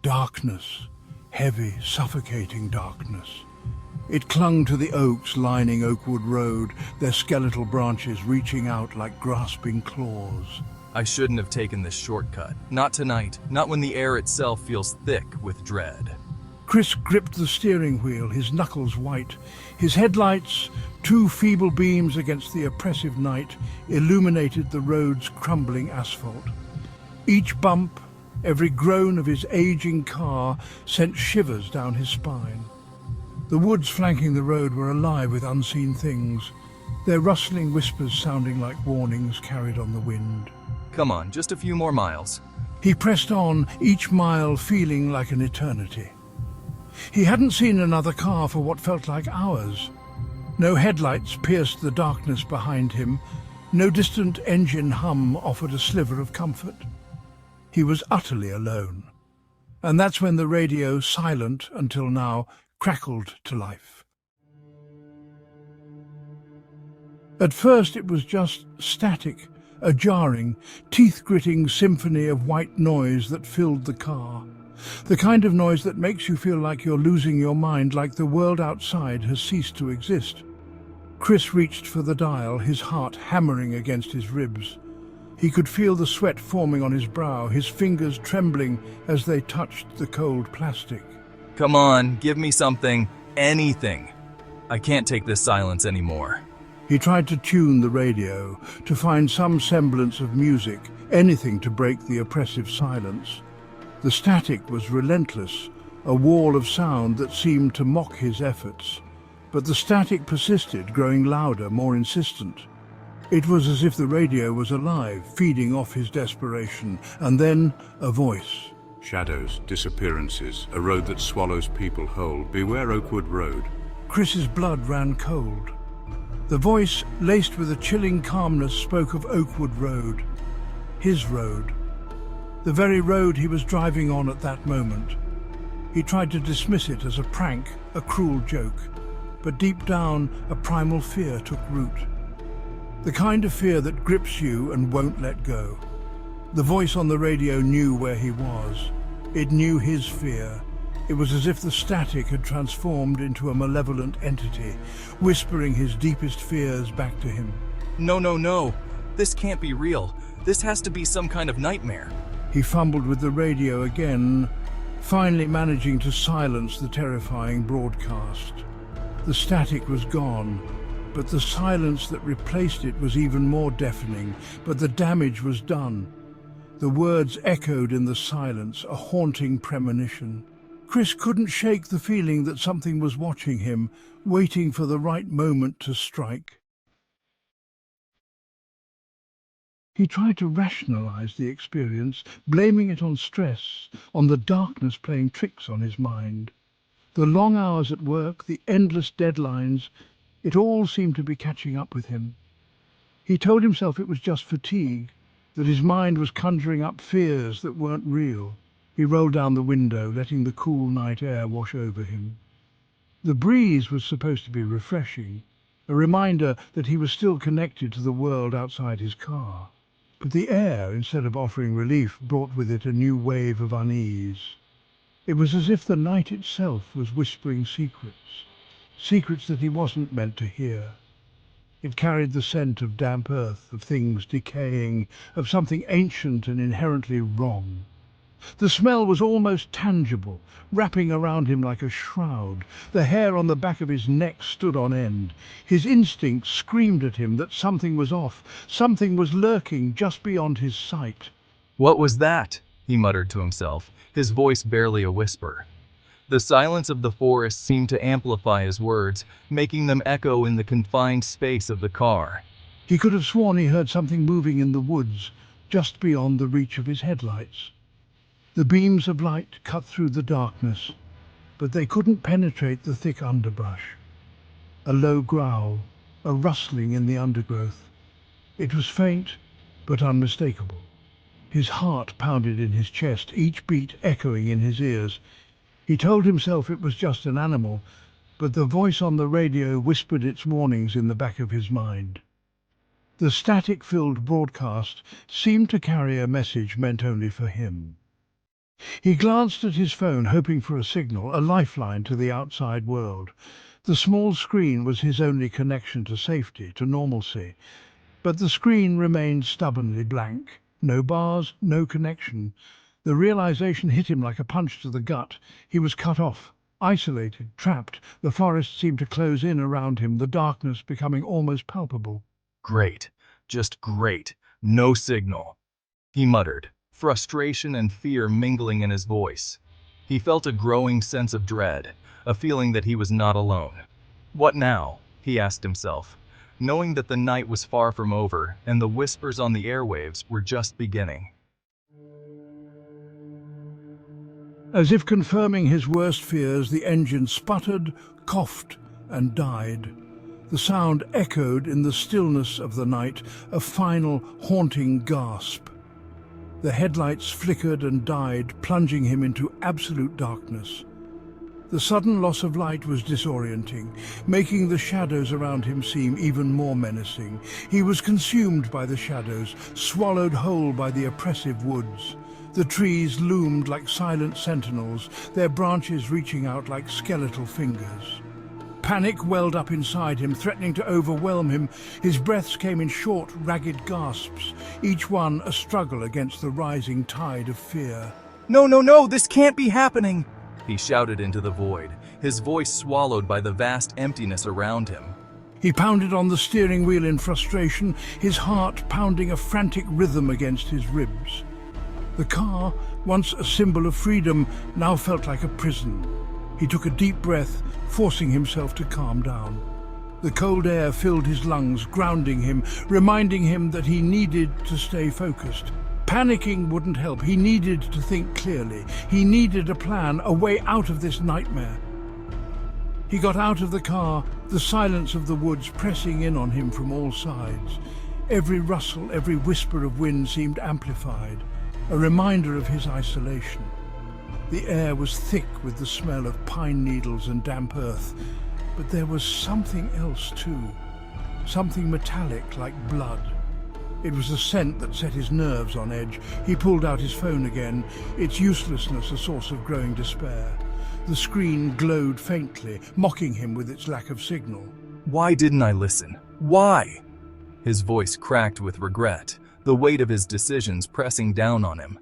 Darkness, heavy, suffocating darkness. It clung to the oaks lining Oakwood Road, their skeletal branches reaching out like grasping claws. I shouldn't have taken this shortcut. Not tonight, not when the air itself feels thick with dread. Chris gripped the steering wheel, his knuckles white. His headlights, two feeble beams against the oppressive night, illuminated the road's crumbling asphalt. Each bump, every groan of his aging car sent shivers down his spine. The woods flanking the road were alive with unseen things, their rustling whispers sounding like warnings carried on the wind. Come on, just a few more miles. He pressed on, each mile feeling like an eternity. He hadn't seen another car for what felt like hours. No headlights pierced the darkness behind him. No distant engine hum offered a sliver of comfort. He was utterly alone. And that's when the radio, silent until now, crackled to life. At first it was just static, a jarring, teeth-gritting symphony of white noise that filled the car. The kind of noise that makes you feel like you're losing your mind, like the world outside has ceased to exist. Chris reached for the dial, his heart hammering against his ribs. He could feel the sweat forming on his brow, his fingers trembling as they touched the cold plastic. Come on, give me something, anything. I can't take this silence anymore. He tried to tune the radio, to find some semblance of music, anything to break the oppressive silence. The static was relentless, a wall of sound that seemed to mock his efforts. But the static persisted, growing louder, more insistent. It was as if the radio was alive, feeding off his desperation. And then a voice. Shadows, disappearances, a road that swallows people whole. Beware Oakwood Road. Chris's blood ran cold. The voice, laced with a chilling calmness, spoke of Oakwood Road. His road. The very road he was driving on at that moment. He tried to dismiss it as a prank, a cruel joke. But deep down, a primal fear took root. The kind of fear that grips you and won't let go. The voice on the radio knew where he was. It knew his fear. It was as if the static had transformed into a malevolent entity, whispering his deepest fears back to him. No, no, no. This can't be real. This has to be some kind of nightmare. He fumbled with the radio again, finally managing to silence the terrifying broadcast. The static was gone, but the silence that replaced it was even more deafening. But the damage was done. The words echoed in the silence, a haunting premonition. Chris couldn't shake the feeling that something was watching him, waiting for the right moment to strike. He tried to rationalize the experience, blaming it on stress, on the darkness playing tricks on his mind. The long hours at work, the endless deadlines, it all seemed to be catching up with him. He told himself it was just fatigue, that his mind was conjuring up fears that weren't real. He rolled down the window, letting the cool night air wash over him. The breeze was supposed to be refreshing, a reminder that he was still connected to the world outside his car. But the air, instead of offering relief, brought with it a new wave of unease. It was as if the night itself was whispering secrets, secrets that he wasn't meant to hear. It carried the scent of damp earth, of things decaying, of something ancient and inherently wrong. The smell was almost tangible, wrapping around him like a shroud. The hair on the back of his neck stood on end. His instincts screamed at him that something was off, something was lurking just beyond his sight. What was that? He muttered to himself, his voice barely a whisper. The silence of the forest seemed to amplify his words, making them echo in the confined space of the car. He could have sworn he heard something moving in the woods, just beyond the reach of his headlights. The beams of light cut through the darkness, but they couldn't penetrate the thick underbrush. A low growl, a rustling in the undergrowth. It was faint, but unmistakable. His heart pounded in his chest, each beat echoing in his ears. He told himself it was just an animal, but the voice on the radio whispered its warnings in the back of his mind. The static-filled broadcast seemed to carry a message meant only for him. He glanced at his phone, hoping for a signal, a lifeline to the outside world. The small screen was his only connection to safety, to normalcy. But the screen remained stubbornly blank. No bars, no connection. The realization hit him like a punch to the gut. He was cut off, isolated, trapped. The forest seemed to close in around him, the darkness becoming almost palpable. Great. Just great. No signal. He muttered, frustration and fear mingling in his voice. He felt a growing sense of dread, a feeling that he was not alone. What now? He asked himself, knowing that the night was far from over and the whispers on the airwaves were just beginning. As if confirming his worst fears, the engine sputtered, coughed, and died. The sound echoed in the stillness of the night, a final, haunting gasp. The headlights flickered and died, plunging him into absolute darkness. The sudden loss of light was disorienting, making the shadows around him seem even more menacing. He was consumed by the shadows, swallowed whole by the oppressive woods. The trees loomed like silent sentinels, their branches reaching out like skeletal fingers. Panic welled up inside him, threatening to overwhelm him. His breaths came in short, ragged gasps, each one a struggle against the rising tide of fear. No, no, no, this can't be happening! He shouted into the void, his voice swallowed by the vast emptiness around him. He pounded on the steering wheel in frustration, his heart pounding a frantic rhythm against his ribs. The car, once a symbol of freedom, now felt like a prison. He took a deep breath, forcing himself to calm down. The cold air filled his lungs, grounding him, reminding him that he needed to stay focused. Panicking wouldn't help. He needed to think clearly. He needed a plan, a way out of this nightmare. He got out of the car, the silence of the woods pressing in on him from all sides. Every rustle, every whisper of wind seemed amplified, a reminder of his isolation. The air was thick with the smell of pine needles and damp earth, but there was something else too, something metallic like blood. It was a scent that set his nerves on edge. He pulled out his phone again, its uselessness a source of growing despair. The screen glowed faintly, mocking him with its lack of signal. Why didn't I listen? Why? His voice cracked with regret, the weight of his decisions pressing down on him.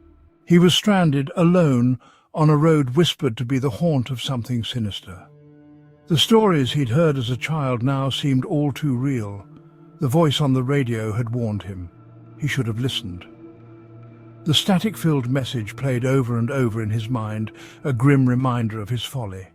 He was stranded, alone, on a road whispered to be the haunt of something sinister. The stories he'd heard as a child now seemed all too real. The voice on the radio had warned him. He should have listened. The static-filled message played over and over in his mind, a grim reminder of his folly.